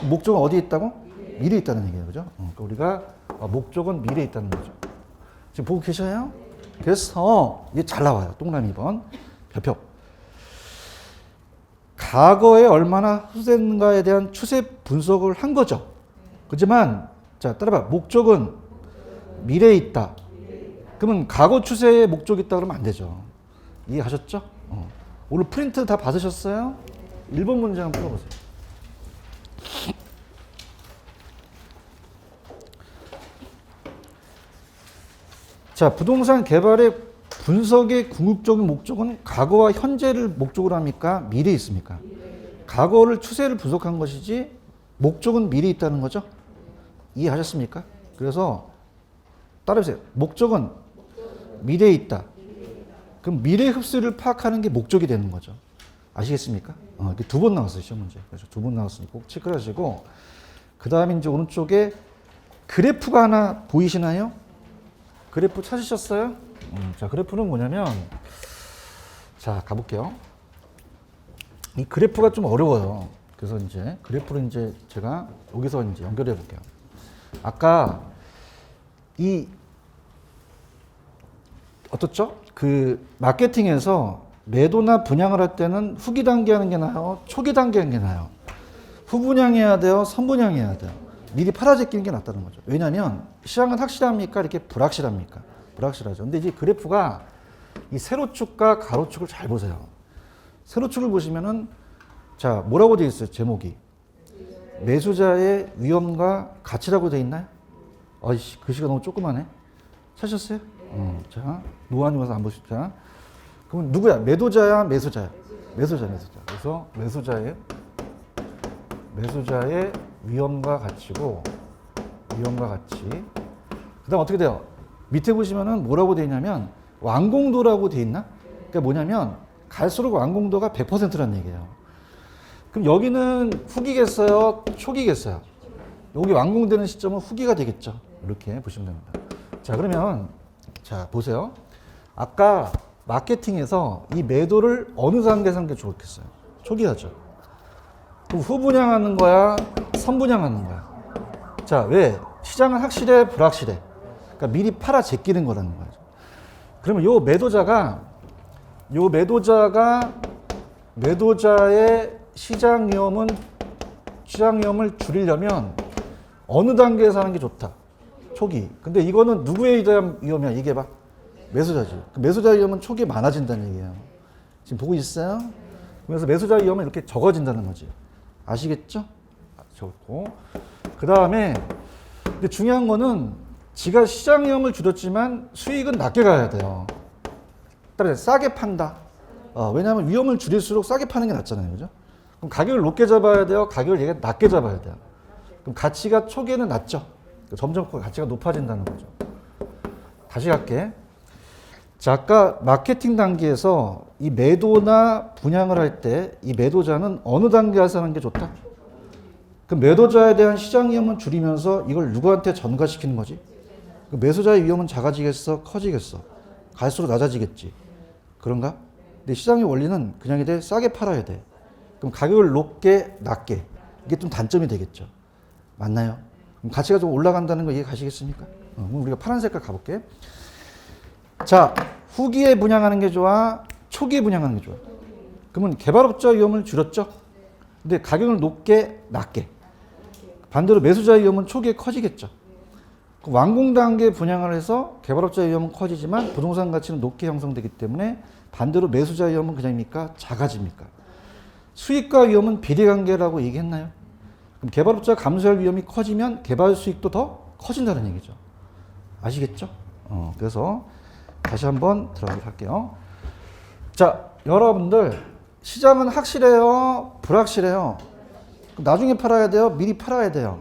Speaker 1: 목적은 어디에 있다고? 미래에 있다는 얘기예요. 그죠? 그러니까 우리가 목적은 미래에 있다는 거죠. 지금 보고 계셔요? 그래서 이게 잘 나와요. 동그라미 2번. 별표. 과거에 얼마나 흡수됐는가에 대한 추세 분석을 한 거죠. 그렇지만 자, 따라봐. 목적은 미래에 있다. 그러면 과거 추세의 목적이 있다 그러면 안 되죠. 이해하셨죠? 오늘 프린트 다 받으셨어요? 1번 문제 한번 풀어보세요. 자, 부동산 개발의 분석의 궁극적인 목적은 과거와 현재를 목적으로 합니까? 미래에 있습니까? 과거를 추세를 분석한 것이지 목적은 미래에 있다는 거죠? 이해하셨습니까? 그래서 따라해보세요. 목적은 미래에 있다. 그럼 미래 흡수를 파악하는 게 목적이 되는 거죠. 아시겠습니까? 이게 두 번 나왔어요, 시험 문제. 그래서 두 번 나왔으니 꼭 체크하시고, 그 다음에 이제 오른쪽에 그래프가 하나 보이시나요? 그래프 찾으셨어요? 자, 그래프는 뭐냐면, 자, 가볼게요. 이 그래프가 좀 어려워요. 그래서 이제 그래프를 이제 제가 여기서 이제 연결해 볼게요. 아까 이 어떻죠? 그 마케팅에서 매도나 분양을 할 때는 후기 단계 하는 게 나아요? 초기 단계 하는 게 나아요? 후분양해야 돼요? 선분양해야 돼요? 미리 팔아제끼는 게 낫다는 거죠. 왜냐하면 시장은 확실합니까? 이렇게 불확실합니까? 불확실하죠. 근데 이제 그래프가 이 세로축과 가로축을 잘 보세요. 세로축을 보시면은 자 뭐라고 되어 있어요? 제목이 매수자의 위험과 가치라고 되어 있나요? 아이씨 글씨가 너무 조그마네. 찾으셨어요? 자 노안이 와서 안 보시죠. 그럼 누구야? 매도자야, 매수자야? 매수자. 그래서 매수자의 위험과 가치고 위험과 가치. 그다음 어떻게 돼요? 밑에 보시면은 뭐라고 되어 있냐면 완공도라고 되어 있나? 그러니까 뭐냐면 갈수록 완공도가 100%라는 얘기예요. 그럼 여기는 후기겠어요? 초기겠어요? 여기 완공되는 시점은 후기가 되겠죠. 이렇게 보시면 됩니다. 자 그러면 자 보세요. 아까 마케팅에서 이 매도를 어느 단계에서 하는 게 좋겠어요? 초기하죠. 그럼 후분양하는 거야? 선분양하는 거야? 자 왜? 시장은 확실해? 불확실해? 그러니까 미리 팔아 제끼는 거라는 거죠. 그러면 요 매도자의 시장 위험을 줄이려면 어느 단계에서 하는 게 좋다? 초기. 근데 이거는 누구에 대한 위험이야? 이게 봐. 매수자지. 매수자 위험은 초기에 많아진다는 얘기예요. 지금 보고 있어요? 그래서 매수자 위험은 이렇게 적어진다는 거지. 아시겠죠? 적고. 그 다음에 근데 중요한 거는 지가 시장 위험을 줄였지만 수익은 낮게 가야 돼요. 따라서 싸게 판다. 왜냐하면 위험을 줄일수록 싸게 파는 게 낫잖아요. 그죠? 그럼 가격을 높게 잡아야 돼요? 가격을 얘가 낮게 잡아야 돼요? 그럼 가치가 초기에는 낮죠? 점점 가치가 높아진다는 거죠. 다시 갈게. 자, 아까 마케팅 단계에서 이 매도나 분양을 할 때 이 매도자는 어느 단계에서 하는 게 좋다? 그 매도자에 대한 시장 위험은 줄이면서 이걸 누구한테 전가시키는 거지? 그 매수자의 위험은 작아지겠어? 커지겠어? 갈수록 낮아지겠지. 그런가? 근데 시장의 원리는 그냥 이래 싸게 팔아야 돼. 그럼 가격을 높게, 낮게. 이게 좀 단점이 되겠죠. 맞나요? 그럼 가치가 좀 올라간다는 거 이해 가시겠습니까? 그럼 우리가 파란 색깔 가볼게. 자, 후기에 분양하는 게 좋아? 초기에 분양하는 게 좋아? 그러면 개발업자 위험을 줄였죠? 근데 가격을 높게, 낮게. 반대로 매수자 위험은 초기에 커지겠죠. 완공 단계 분양을 해서 개발업자 위험은 커지지만 부동산 가치는 높게 형성되기 때문에 반대로 매수자 위험은 그냥입니까? 작아집니까? 수익과 위험은 비례관계라고 얘기했나요? 그럼 개발업자 감소할 위험이 커지면 개발 수익도 더 커진다는 얘기죠. 아시겠죠? 그래서 다시 한번 들어가도록 할게요. 자, 여러분들 시장은 확실해요? 불확실해요? 나중에 팔아야 돼요? 미리 팔아야 돼요?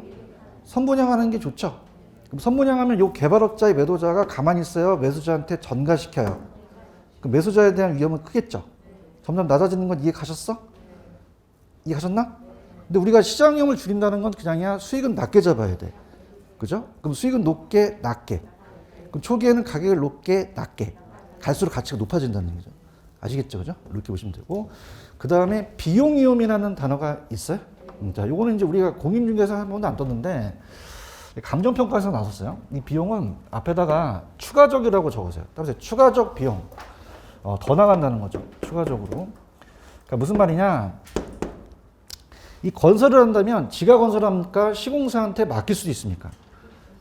Speaker 1: 선분양하는 게 좋죠? 그럼 선분양하면 요 개발업자의 매도자가 가만히 있어요? 매수자한테 전가시켜요? 그럼 매수자에 대한 위험은 크겠죠? 점점 낮아지는 건 이해 가셨어? 이해 가셨나? 근데 우리가 시장 위험을 줄인다는 건 그냥이야 수익은 낮게 잡아야 돼. 그죠? 그럼 수익은 높게, 낮게. 그럼 초기에는 가격을 높게, 낮게. 갈수록 가치가 높아진다는 얘기죠. 아시겠죠? 그죠? 이렇게 보시면 되고. 그 다음에 비용 위험이라는 단어가 있어요. 자, 요거는 이제 우리가 공인중개사 한 번도 안 떴는데, 감정평가에서 나왔어요. 이 비용은 앞에다가 추가적이라고 적으세요. 따라서 추가적 비용. 더 나간다는 거죠. 추가적으로. 그러니까 무슨 말이냐. 이 건설을 한다면 지가 건설합니까? 시공사한테 맡길 수도 있습니까?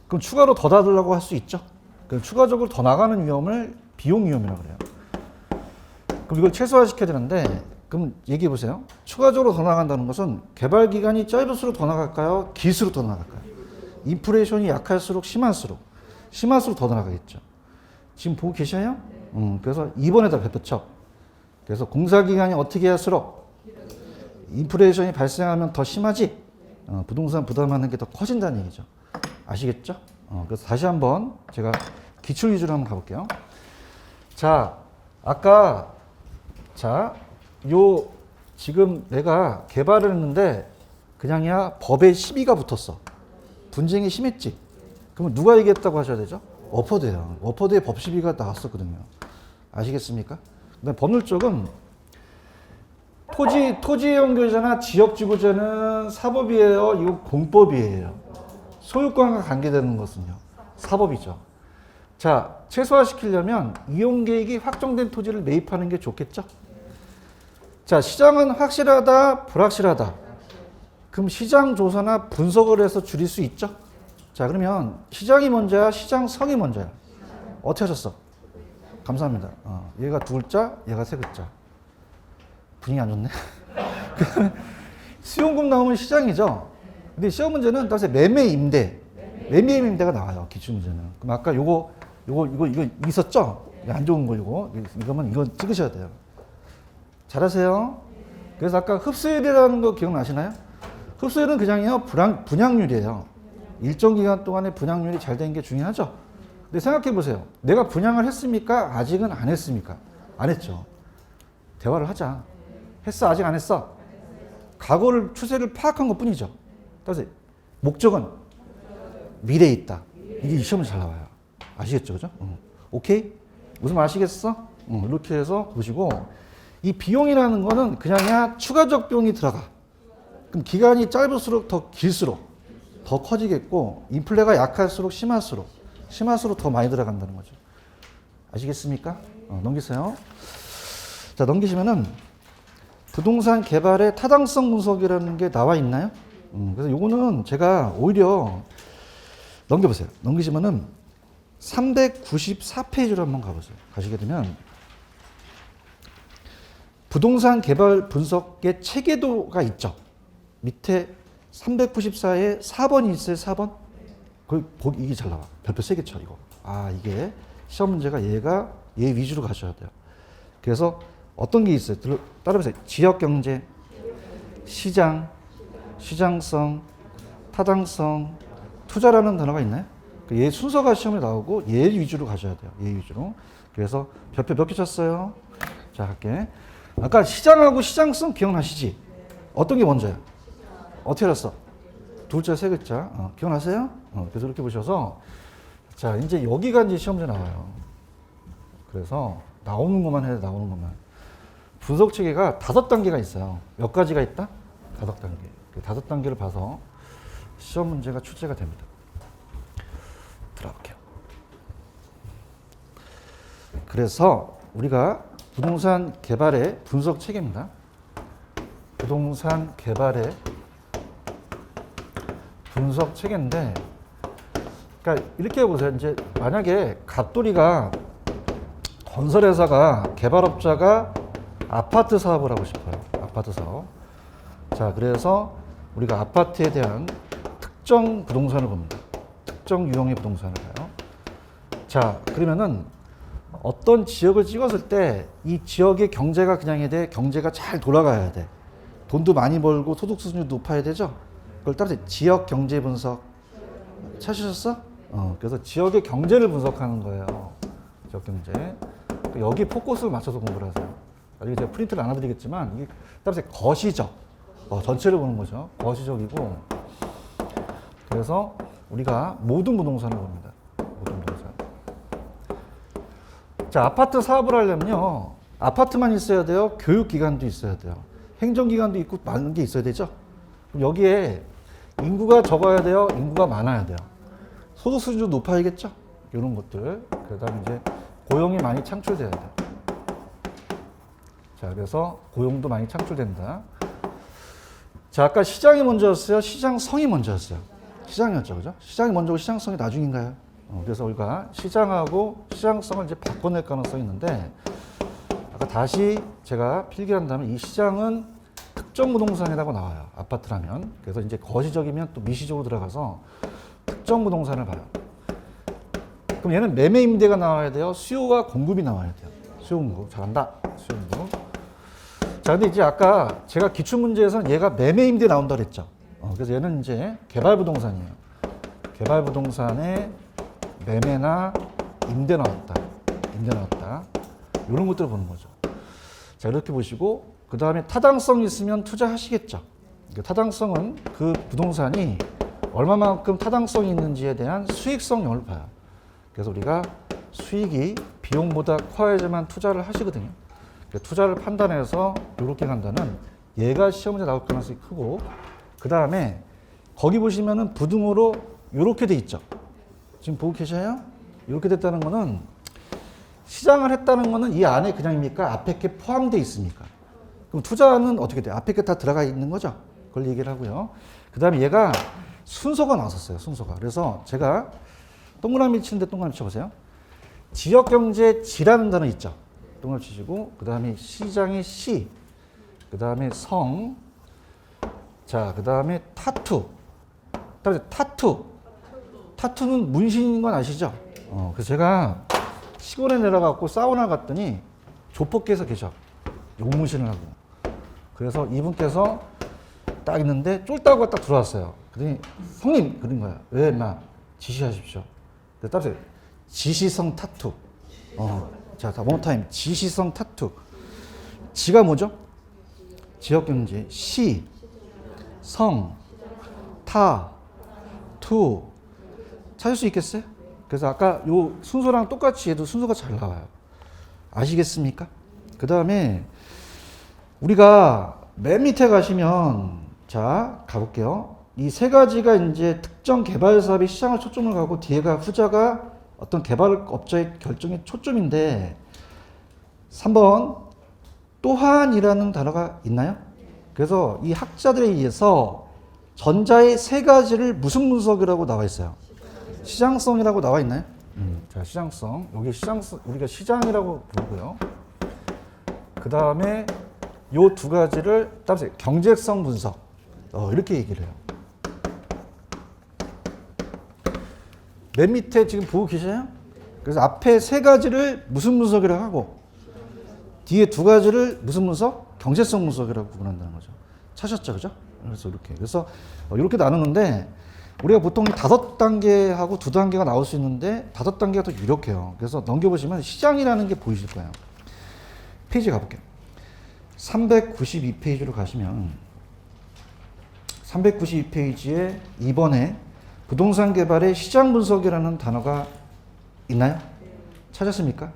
Speaker 1: 그럼 추가로 더 달라고 할 수 있죠. 그럼 추가적으로 더 나가는 위험을 비용 위험이라고 그래요. 그럼 이걸 최소화시켜야 되는데 그럼 얘기해 보세요. 추가적으로 더 나간다는 것은 개발 기간이 짧을수록 더 나갈까요? 길수록 더 나갈까요? 인플레이션이 약할수록 심할수록 더 나가겠죠. 지금 보고 계셔요? 그래서 2번에다 뱉었죠. 그래서 공사 기간이 어떻게 할수록 인플레이션이 발생하면 더 심하지 부동산 부담하는 게 더 커진다는 얘기죠. 아시겠죠? 그래서 다시 한번 제가 기출 위주로 한번 가볼게요. 자, 아까 요 지금 내가 개발을 했는데 그냥이야 법에 시비가 붙었어. 분쟁이 심했지. 그러면 누가 얘기했다고 하셔야 되죠? 워퍼드예요. 워퍼드에 법 시비가 나왔었거든요. 아시겠습니까? 그다음에 법률 쪽은 토지이용교제나 지역지구제는 사법이에요? 이거 공법이에요? 소유권과 관계되는 것은요? 사법이죠. 자, 최소화시키려면 이용계획이 확정된 토지를 매입하는 게 좋겠죠? 자, 시장은 확실하다, 불확실하다. 그럼 시장 조사나 분석을 해서 줄일 수 있죠? 자, 그러면 시장이 먼저야, 시장성이 먼저야? 어떻게 하셨어? 감사합니다. 얘가 두 글자, 얘가 세 글자. 분위기 안 좋네. 수용금 나오면 시장이죠? 근데 시험 문제는 따라서 매매 임대가 나와요. 기출 문제는. 그럼 아까 이거 있었죠? 안 좋은 거 이거면 이거 찍으셔야 돼요. 잘하세요. 그래서 아까 흡수율이라는 거 기억나시나요? 흡수율은 그냥요 분양률이에요. 일정 기간 동안에 분양률이 잘 된 게 중요하죠. 근데 생각해 보세요. 내가 분양을 했습니까? 아직은 안 했습니까? 안 했죠. 대화를 하자. 했어? 아직 안 했어? 과거를 추세를 파악한 것 뿐이죠. 따라서 목적은 미래에 있다. 이게 이 시험에 잘 나와요. 아시겠죠? 그죠? 오케이? 무슨 말 아시겠어? 이렇게 해서 보시고, 이 비용이라는 거는 그냥야 추가적 비용이 들어가. 그럼 기간이 짧을수록 더 길수록 더 커지겠고, 인플레가 약할수록 심할수록 더 많이 들어간다는 거죠. 아시겠습니까? 넘기세요. 자, 넘기시면은 부동산 개발의 타당성 분석이라는 게 나와 있나요? 그래서 요거는 제가 오히려 넘겨보세요. 넘기시면은 394페이지로 한번 가보세요. 가시게 되면 부동산 개발 분석의 체계도가 있죠. 밑에 394에 4번이 있어요. 4번. 거기 이게 잘 나와. 별표 3개 쳐 이거. 이게 시험 문제가 얘 위주로 가셔야 돼요. 그래서 어떤 게 있어요? 따라보세요. 지역 경제, 시장, 시장성, 타당성, 투자라는 단어가 있나요? 얘 순서가 시험에 나오고 얘 위주로 가셔야 돼요. 얘 위주로. 그래서 별표 몇 개 쳤어요? 자, 할게. 아까 시장하고 시장성 기억나시지? 어떤 게 먼저야? 어떻게 알았어? 두 글자, 세 글자. 기억나세요? 그래서 이렇게 보셔서, 자, 이제 여기가 이제 시험 문제 나와요. 그래서 나오는 것만 해야 돼, 나오는 것만. 분석 체계가 5단계가 있어요. 몇 가지가 있다? 5단계. 그 5단계를 봐서 시험 문제가 출제가 됩니다. 들어볼게요. 그래서 우리가 부동산 개발의 분석 체계입니다. 부동산 개발의 분석 체계인데, 그러니까 이렇게 보세요. 이제 만약에 갑돌이가 건설회사가 개발업자가 아파트 사업을 하고 싶어요. 아파트 사업. 자, 그래서 우리가 아파트에 대한 특정 부동산을 봅니다. 특정 유형의 부동산을 봐요. 자, 그러면은 어떤 지역을 찍었을 때 이 지역의 경제가 그냥 해야 돼. 경제가 잘 돌아가야 돼. 돈도 많이 벌고 소득 수준이 높아야 되죠. 그걸 따라서 지역 경제 분석 찾으셨어? 그래서 지역의 경제를 분석하는 거예요. 지역 경제. 여기 포커스를 맞춰서 공부를 하세요. 나중에 제가 프린트를 안 해드리겠지만 이게 따라서 거시적, 전체를 보는 거죠. 거시적이고. 그래서 우리가 모든 부동산을 봅니다. 모든 부동산. 자, 아파트 사업을 하려면요, 아파트만 있어야 돼요. 교육기관도 있어야 돼요. 행정기관도 있고 많은 게 있어야 되죠. 그럼 여기에 인구가 적어야 돼요. 인구가 많아야 돼요. 소득 수준도 높아야겠죠. 이런 것들. 그다음에 이제 고용이 많이 창출돼야 돼요. 자, 그래서 고용도 많이 창출된다. 자, 아까 시장이 먼저였어요? 시장성이 먼저였어요? 시장이었죠, 그죠? 시장이 먼저고 시장성이 나중인가요? 그래서 우리가 시장하고 시장성을 이제 바꿔낼 가능성이 있는데, 아까 다시 제가 필기한다면 이 시장은 특정 부동산이라고 나와요. 아파트라면. 그래서 이제 거시적이면 또 미시적으로 들어가서 특정 부동산을 봐요. 그럼 얘는 매매 임대가 나와야 돼요? 수요와 공급이 나와야 돼요? 수요 공급. 잘한다. 수요 공급. 자, 근데 이제 아까 제가 기출문제에서는 얘가 매매 임대 나온다 그랬죠. 그래서 얘는 이제 개발 부동산이에요. 개발 부동산에 매매나 임대 나왔다. 임대 나왔다. 이런 것들을 보는 거죠. 자, 이렇게 보시고, 그 다음에 타당성이 있으면 투자하시겠죠. 타당성은 그 부동산이 얼마만큼 타당성이 있는지에 대한 수익성을 봐요. 그래서 우리가 수익이 비용보다 커야지만 투자를 하시거든요. 투자를 판단해서 이렇게 간다는 얘가 시험 문제 나올 가능성이 크고, 그 다음에 거기 보시면은 부등호로 이렇게 돼 있죠. 지금 보고 계셔요? 이렇게 됐다는 거는 시장을 했다는 거는 이 안에 그냥입니까? 앞에 게 포함되어 있습니까? 그럼 투자는 어떻게 돼요? 앞에 게 다 들어가 있는 거죠? 그걸 얘기를 하고요. 그 다음에 얘가 순서가 나왔었어요. 순서가. 그래서 제가 동그라미 치는데 동그라미 쳐보세요. 지역경제 지라는 단어 있죠. 동그라미 치시고 그 다음에 시장의 시, 그 다음에 성, 자, 그 다음에 타투. 그다음에 타투. 타투는 문신인 건 아시죠? 그래서 제가 시골에 내려가고 사우나 갔더니 조폭께서 계셔. 용문신을 하고. 그래서 이분께서 딱 있는데 쫄다고 딱 들어왔어요. 그랬더니 형님 그런 거야. 왜 막 지시하십시오. 그래서 따라서 지시성 타투. 자, 다 원타임. 지시성 타투. 지가 뭐죠? 지역경제. 시, 성, 타, 투. 찾을 수 있겠어요? 그래서 아까 요 순서랑 똑같이 해도 순서가 잘 나와요. 아시겠습니까? 그 다음에 우리가 맨 밑에 가시면 자, 가볼게요. 이 세 가지가 이제 특정 개발 사업의 시장을 초점을 가고 뒤에가 후자가 어떤 개발업자의 결정의 초점인데 3번 또한이라는 단어가 있나요? 그래서 이 학자들에 의해서 전자의 세 가지를 무슨 분석이라고 나와 있어요? 시장성이라고 나와 있나요? 자, 시장성. 여기 시장성, 우리가 시장이라고 부르고요. 그 다음에 요 두 가지를 따라서 경제성 분석. 이렇게 얘기를 해요. 맨 밑에 지금 보고 계셔요? 그래서 앞에 세 가지를 무슨 분석이라고 하고 뒤에 두 가지를 무슨 분석? 경제성 분석이라고 구분한다는 거죠. 찾았죠, 그죠? 그래서 이렇게. 그래서 이렇게 나누는데 우리가 보통 5단계하고 2단계가 나올 수 있는데 5단계가 더 유력해요. 그래서 넘겨보시면 시장이라는 게 보이실 거예요. 페이지 가볼게요. 392페이지로 가시면 392페이지에 이번에 부동산 개발의 시장 분석이라는 단어가 있나요? 찾았습니까?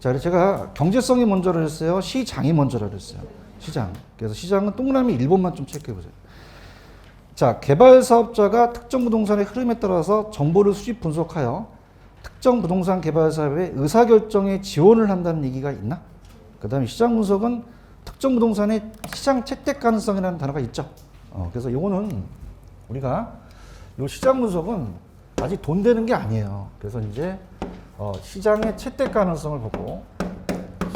Speaker 1: 자, 그래서 제가 경제성이 먼저라 했어요. 시장이 먼저라 했어요. 시장. 그래서 시장은 동그라미 1번만 좀 체크해 보세요. 자, 개발 사업자가 특정 부동산의 흐름에 따라서 정보를 수집 분석하여 특정 부동산 개발 사업의 의사결정에 지원을 한다는 얘기가 있나? 그 다음에 시장 분석은 특정 부동산의 시장 채택 가능성이라는 단어가 있죠. 그래서 요거는 우리가 요 시장 분석은 아직 돈 되는 게 아니에요. 그래서 이제 시장의 채택 가능성을 보고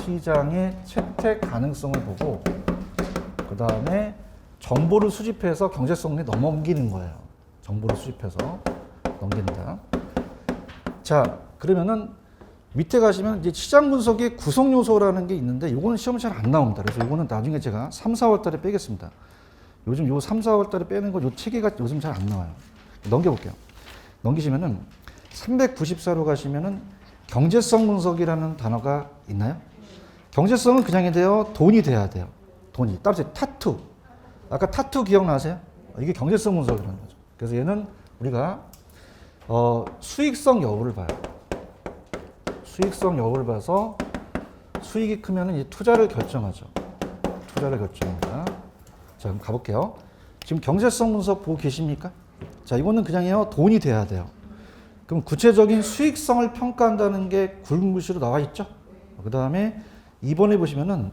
Speaker 1: 시장의 채택 가능성을 보고 그 다음에 정보를 수집해서 경제성에 넘기는 거예요. 정보를 수집해서 넘긴다. 자, 그러면은 밑에 가시면 이제 시장 분석의 구성 요소라는 게 있는데 요거는 시험에 잘 안 나옵니다. 그래서 요거는 나중에 제가 3, 4월 달에 빼겠습니다. 요즘 요 3, 4월 달에 빼는 거 요 체계가 요즘 잘 안 나와요. 넘겨볼게요. 넘기시면은 394로 가시면은 경제성 분석이라는 단어가 있나요? 경제성은 그냥이 돼요. 돈이 돼야 돼요. 돈이. 따라서 타투. 아까 타투 기억나세요? 이게 경제성 분석이라는 거죠. 그래서 얘는 우리가 수익성 여부를 봐요. 수익성 여부를 봐서 수익이 크면은 이제 투자를 결정하죠. 투자를 결정합니다. 자, 그럼 가볼게요. 지금 경제성 분석 보고 계십니까? 자, 이거는 그냥요. 돈이 돼야 돼요. 그럼 구체적인 수익성을 평가한다는 게 굵은 글씨로 나와 있죠. 그 다음에 2번에 보시면은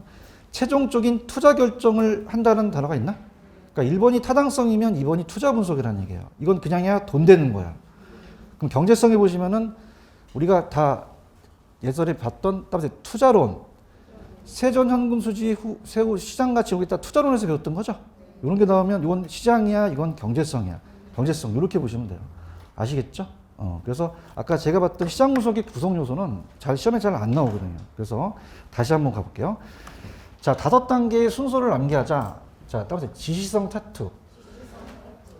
Speaker 1: 최종적인 투자 결정을 한다는 단어가 있나? 그러니까 1번이 타당성이면 2번이 투자 분석이라는 얘기예요. 이건 그냥이야 돈 되는 거야. 그럼 경제성에 보시면은 우리가 다 예전에 봤던 투자론, 세전 현금 수지 후 세후 시장 가치 여기다 투자론에서 배웠던 거죠. 이런 게 나오면 이건 시장이야, 이건 경제성이야. 경제성 이렇게 보시면 돼요. 아시겠죠? 그래서 아까 제가 봤던 시장 분석의 구성 요소는 시험에 잘 안 나오거든요. 그래서 다시 한번 가볼게요. 자, 5단계의 순서를 암기하자. 자, 따라서 지시성 타투.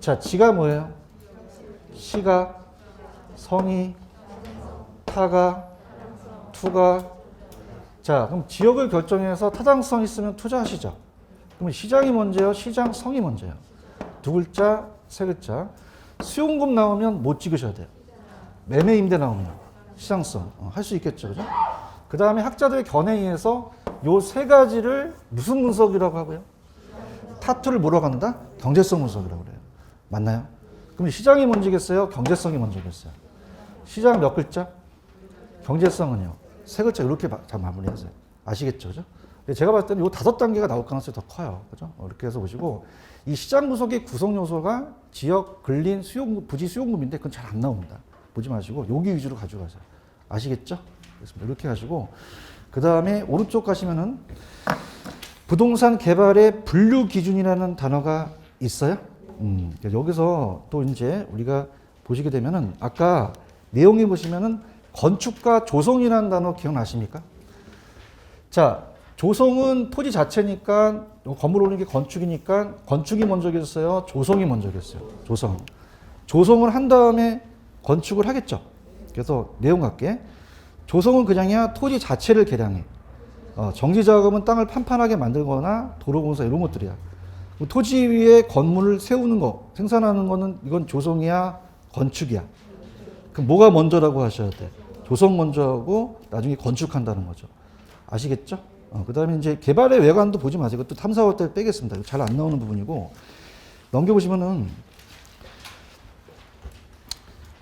Speaker 1: 자, 지가 뭐예요? 시가, 성이, 타가, 투가. 자, 그럼 지역을 결정해서 타당성 있으면 투자하시죠. 그럼 시장이 먼저예요? 시장성이 먼저예요? 두 글자, 세 글자. 수용금 나오면 못 찍으셔야 돼요. 매매 임대 나오면 시장성. 할 수 있겠죠, 그죠? 그 다음에 학자들의 견해에 의해서 요 세 가지를 무슨 분석이라고 하고요? 타투를 뭐라고 한다? 경제성 분석이라고 그래요. 맞나요? 그럼 시장이 먼저겠어요? 경제성이 먼저겠어요? 시장 몇 글자? 경제성은요? 세 글자 이렇게 다 마무리하세요. 아시겠죠, 그죠? 제가 봤을 때는 이 5단계가 나올 가능성이 더 커요. 그죠? 이렇게 해서 보시고, 이 시장 구석의 구성 요소가 지역, 근린, 수용, 부지 수용금인데 그건 잘 안 나옵니다. 보지 마시고 여기 위주로 가져가세요. 아시겠죠? 그렇습니다. 이렇게 하시고, 그 다음에 오른쪽 가시면은 부동산 개발의 분류 기준이라는 단어가 있어요. 여기서 또 이제 우리가 보시게 되면은 아까 내용에 보시면은 건축과 조성이라는 단어 기억나십니까? 자, 조성은 토지 자체니까 건물 올리는 게 건축이니까 건축이 먼저겠어요? 조성이 먼저겠어요? 조성. 조성을 한 다음에 건축을 하겠죠. 그래서 내용 갈게. 조성은 그냥이야 토지 자체를 개량해. 정지 작업은 땅을 판판하게 만들거나 도로 공사 이런 것들이야. 토지 위에 건물을 세우는 거, 생산하는 거는 이건 조성이야, 건축이야. 그럼 뭐가 먼저라고 하셔야 돼? 조성 먼저 하고 나중에 건축한다는 거죠. 아시겠죠? 그 다음에 이제 개발의 외관도 보지 마세요. 이것도 탐사할 때 빼겠습니다. 잘 안 나오는 부분이고. 넘겨보시면은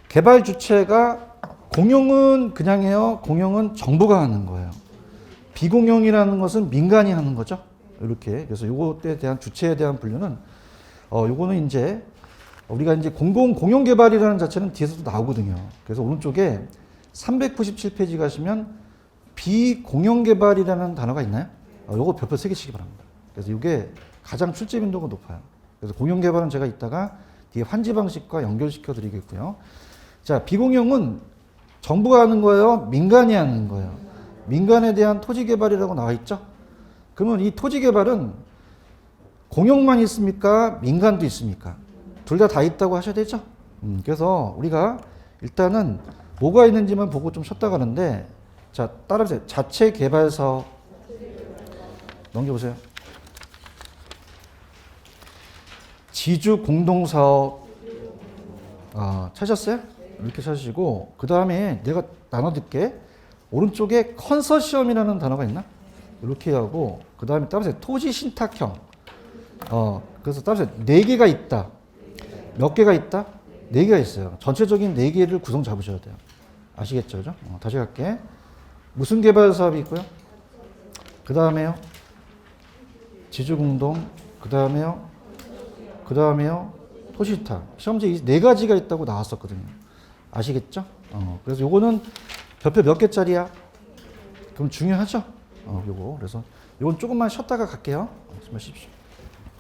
Speaker 1: 개발 주체가 공용은 그냥 해요. 공용은 정부가 하는 거예요. 비공용이라는 것은 민간이 하는 거죠. 이렇게. 그래서 요것에 대한 주체에 대한 분류는 요거는 이제 우리가 이제 공용 개발이라는 자체는 뒤에서도 나오거든요. 그래서 오른쪽에 397페이지 가시면 비공용 개발이라는 단어가 있나요? 요거 별표 3개 치기 바랍니다. 그래서 이게 가장 출제 빈도가 높아요. 그래서 공용 개발은 제가 이따가 뒤에 환지 방식과 연결시켜 드리겠고요. 자, 비공용은 정부가 하는 거예요? 민간이 하는 거예요? 민간에 대한 토지 개발이라고 나와 있죠? 그러면 이 토지 개발은 공용만 있습니까? 민간도 있습니까? 둘 다 있다고 하셔야 되죠? 그래서 우리가 일단은 뭐가 있는지만 보고 좀 쉬었다 가는데, 자, 따라하세요. 자체 개발 사업. 넘겨보세요. 지주 공동 사업. 찾으셨어요? 이렇게 찾으시고, 그 다음에 내가 나눠드릴게. 오른쪽에 컨소시엄이라는 단어가 있나? 이렇게 하고, 그 다음에 따라서 토지 신탁형. 그래서 따라서 4개가 있다. 몇 개가 있다? 4개가 있어요. 전체적인 4개를 구성 잡으셔야 돼요. 아시겠죠? 그죠? 다시 갈게. 무슨 개발 사업이 있고요? 그 다음에요. 지주공동. 그 다음에요. 토지 신탁. 시험지에 이 4가지가 있다고 나왔었거든요. 아시겠죠? 그래서 요거는 별표 몇 개짜리야? 그럼 중요하죠? 요거. 그래서 요건 조금만 쉬었다가 갈게요. 말씀하십시오.